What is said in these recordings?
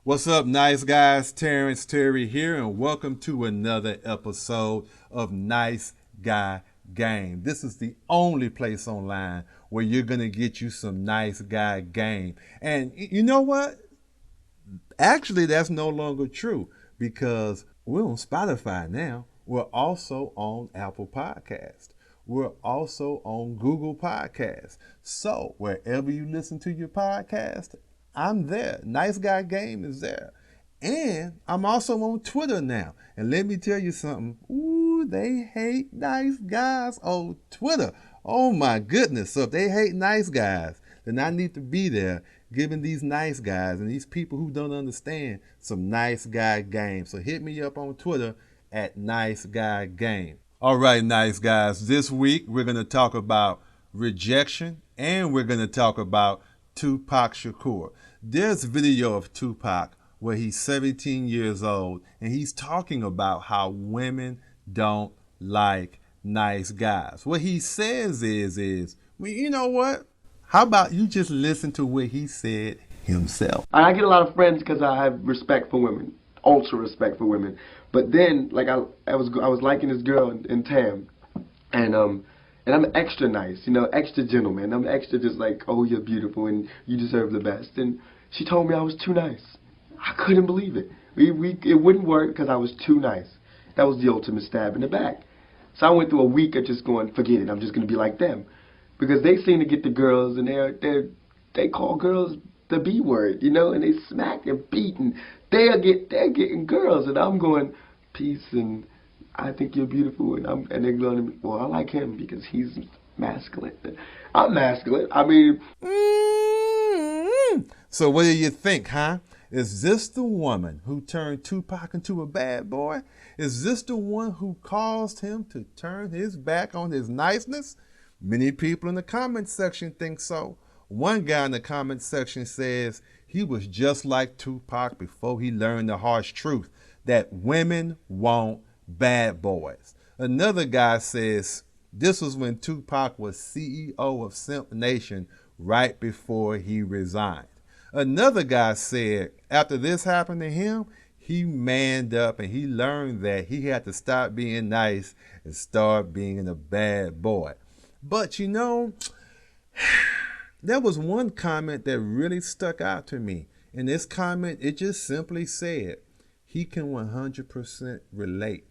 What's up, nice guys? Terrence Terry here, and welcome to another episode of Nice Guy Game. This is the only place online where you're going to get you some nice guy game. And you know what? Actually, that's no longer true because we're on Spotify now. We're also on Apple Podcast. We're also on Google Podcasts. So wherever you listen to your podcast, I'm there. Nice Guy Game is there. And I'm also on Twitter now. And let me tell you something. Ooh, they hate nice guys on Twitter. Oh my goodness. So if they hate nice guys, then I need to be there giving these nice guys and these people who don't understand some nice guy game. So hit me up on Twitter at Nice Guy Game. All right, nice guys. This week we're going to talk about Rejection and we're going to talk about Tupac Shakur. There's video of Tupac where he's 17 years old and he's talking about how women don't like nice guys. What he says is, well, you know what? How about you just listen to what he said himself? I get a lot of friends because I have respect for women, ultra respect for women. But then, like I was liking this girl in Tam, and I'm extra nice, extra gentleman. I'm extra just like, oh, you're beautiful and you deserve the best. And she told me I was too nice. I couldn't believe it. It wouldn't work because I was too nice. That was the ultimate stab in the back. So I went through a week of just going, forget it. I'm just gonna be like them, because they seem to get the girls and they call girls the B word, and they smack and beat and they're getting girls, and I'm going, peace, and I think you're beautiful, and they're going, well, I like him because he's masculine. I'm masculine. I mean, So what do you think, huh? Is this the woman who turned Tupac into a bad boy? Is this the one who caused him to turn his back on his niceness? Many people in the comment section think so. One guy in the comment section says he was just like Tupac before he learned the harsh truth that women want bad boys. Another guy says this was when Tupac was CEO of Simp Nation right before he resigned. Another guy said after this happened to him, he manned up and he learned that he had to stop being nice and start being a bad boy. But there was one comment that really stuck out to me. In this comment, it just simply said, he can 100% relate.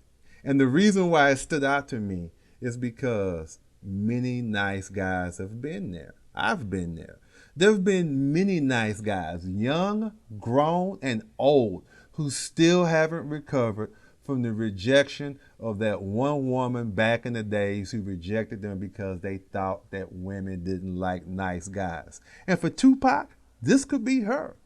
And the reason why it stood out to me is because many nice guys have been there. I've been there. There have been many nice guys, young, grown, and old, who still haven't recovered from the rejection of that one woman back in the days who rejected them because they thought that women didn't like nice guys. And for Tupac, this could be her.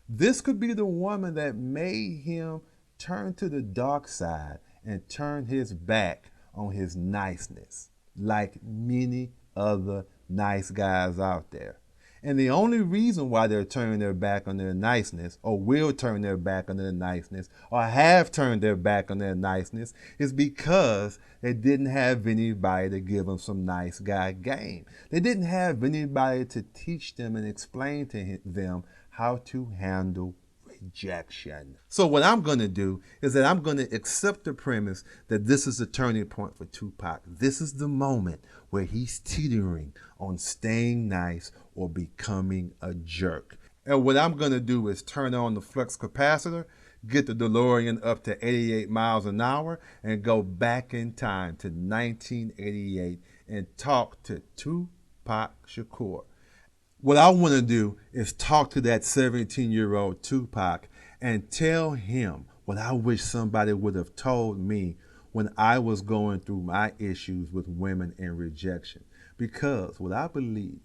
This could be the woman that made him turn to the dark side and turn his back on his niceness, like many other nice guys out there. And the only reason why they're turning their back on their niceness, or will turn their back on their niceness, or have turned their back on their niceness, is because they didn't have anybody to give them some nice guy game. They didn't have anybody to teach them and explain to them how to handle rejection. So what I'm going to do is that I'm going to accept the premise that this is a turning point for Tupac. This is the moment where he's teetering on staying nice or becoming a jerk. And what I'm going to do is turn on the flux capacitor, get the DeLorean up to 88 miles an hour, and go back in time to 1988 and talk to Tupac Shakur. What I want to do is talk to that 17-year-old Tupac and tell him what I wish somebody would have told me when I was going through my issues with women and rejection. Because what I believe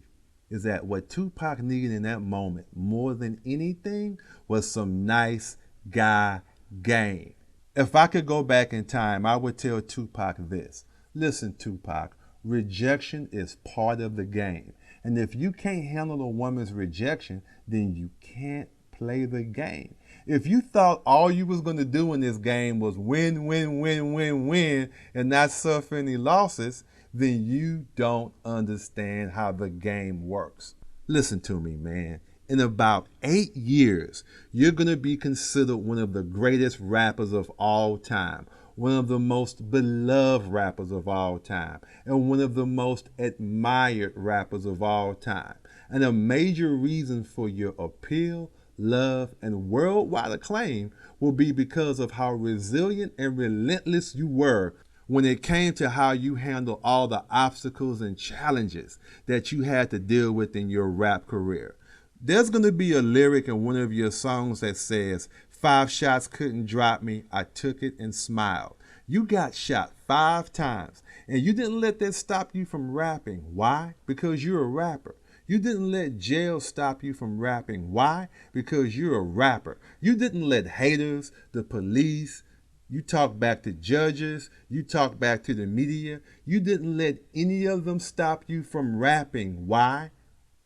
is that what Tupac needed in that moment more than anything was some nice guy game. If I could go back in time, I would tell Tupac this. Listen, Tupac, rejection is part of the game. And if you can't handle a woman's rejection, then you can't play the game. If you thought all you was going to do in this game was win, win, win, win, win, and not suffer any losses, then you don't understand how the game works. Listen to me, man. In about 8 years, you're going to be considered one of the greatest rappers of all time, one of the most beloved rappers of all time, and one of the most admired rappers of all time. And a major reason for your appeal, love, and worldwide acclaim will be because of how resilient and relentless you were when it came to how you handle all the obstacles and challenges that you had to deal with in your rap career. There's going to be a lyric in one of your songs that says, 5 shots couldn't drop me, I took it and smiled. You got shot 5 times, and you didn't let that stop you from rapping. Why? Because you're a rapper. You didn't let jail stop you from rapping. Why? Because you're a rapper. You didn't let haters, the police, you talk back to judges, you talk back to the media. You didn't let any of them stop you from rapping. Why?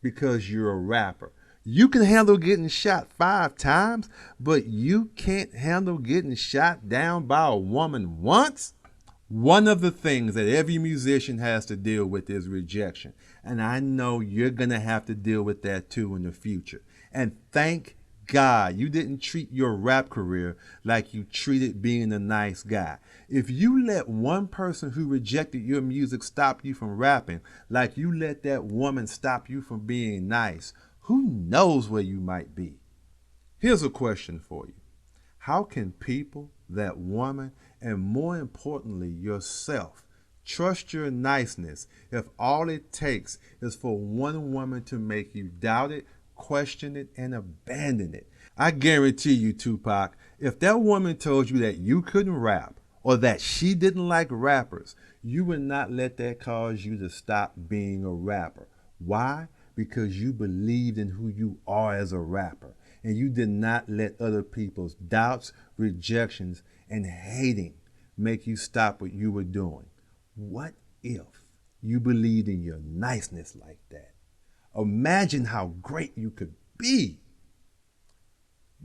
Because you're a rapper. You can handle getting shot 5 times, but you can't handle getting shot down by a woman once? One of the things that every musician has to deal with is rejection. And I know you're going to have to deal with that too in the future. And thank God you didn't treat your rap career like you treated being a nice guy. If you let one person who rejected your music stop you from rapping like you let that woman stop you from being nice, who knows where you might be? Here's a question for you. How can people, that woman, and more importantly, yourself, trust your niceness if all it takes is for one woman to make you doubt it, question it, and abandon it? I guarantee you, Tupac, if that woman told you that you couldn't rap or that she didn't like rappers, you would not let that cause you to stop being a rapper. Why? Because you believed in who you are as a rapper, and you did not let other people's doubts, rejections, and hating make you stop what you were doing. What if you believed in your niceness like that? Imagine how great you could be.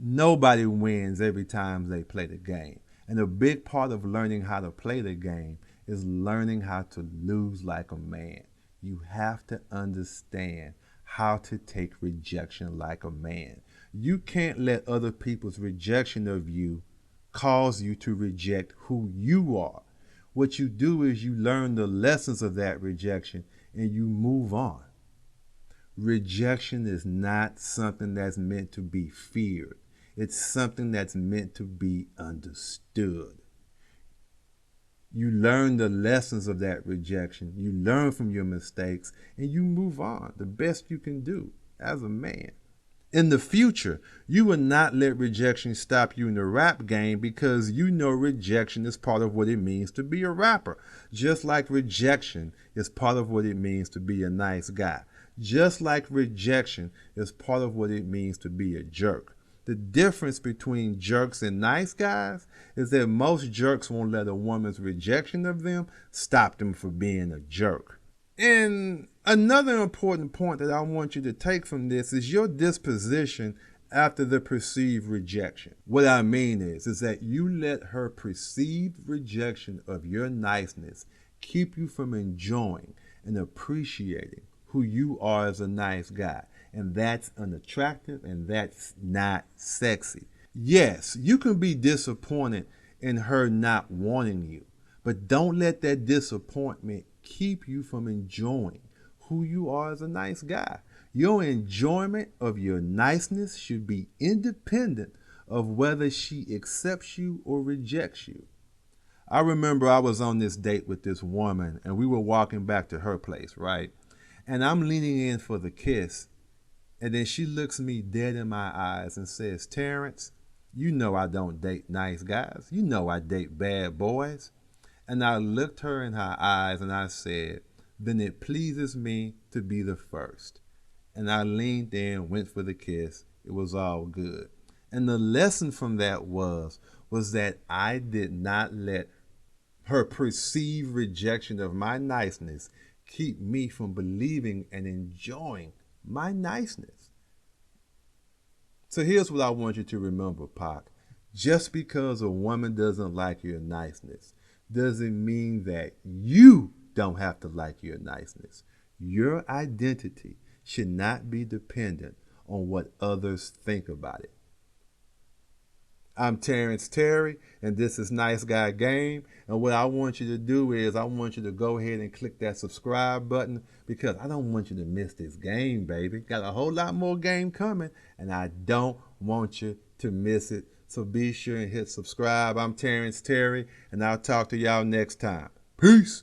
Nobody wins every time they play the game. And a big part of learning how to play the game is learning how to lose like a man. You have to understand how to take rejection like a man. You can't let other people's rejection of you cause you to reject who you are. What you do is you learn the lessons of that rejection and you move on. Rejection is not something that's meant to be feared. It's something that's meant to be understood. You learn the lessons of that rejection. You learn from your mistakes and you move on the best you can do as a man. In the future, you will not let rejection stop you in the rap game because you know rejection is part of what it means to be a rapper. Just like rejection is part of what it means to be a nice guy. Just like rejection is part of what it means to be a jerk. The difference between jerks and nice guys is that most jerks won't let a woman's rejection of them stop them from being a jerk. And another important point that I want you to take from this is your disposition after the perceived rejection. What I mean is that you let her perceived rejection of your niceness keep you from enjoying and appreciating who you are as a nice guy. And that's unattractive and that's not sexy. Yes, you can be disappointed in her not wanting you, but don't let that disappointment keep you from enjoying who you are as a nice guy. Your enjoyment of your niceness should be independent of whether she accepts you or rejects you. I remember I was on this date with this woman and we were walking back to her place, right? And I'm leaning in for the kiss. And then she looks me dead in my eyes and says, Terrence, you know I don't date nice guys. You know I date bad boys. And I looked her in her eyes and I said, then it pleases me to be the first. And I leaned in, went for the kiss. It was all good. And the lesson from that was that I did not let her perceived rejection of my niceness keep me from believing and enjoying my niceness. So here's what I want you to remember, Pac. Just because a woman doesn't like your niceness doesn't mean that you don't have to like your niceness. Your identity should not be dependent on what others think about it. I'm Terrence Terry, and this is Nice Guy Game. And what I want you to do is I want you to go ahead and click that subscribe button because I don't want you to miss this game, baby. Got a whole lot more game coming, and I don't want you to miss it. So be sure and hit subscribe. I'm Terrence Terry, and I'll talk to y'all next time. Peace.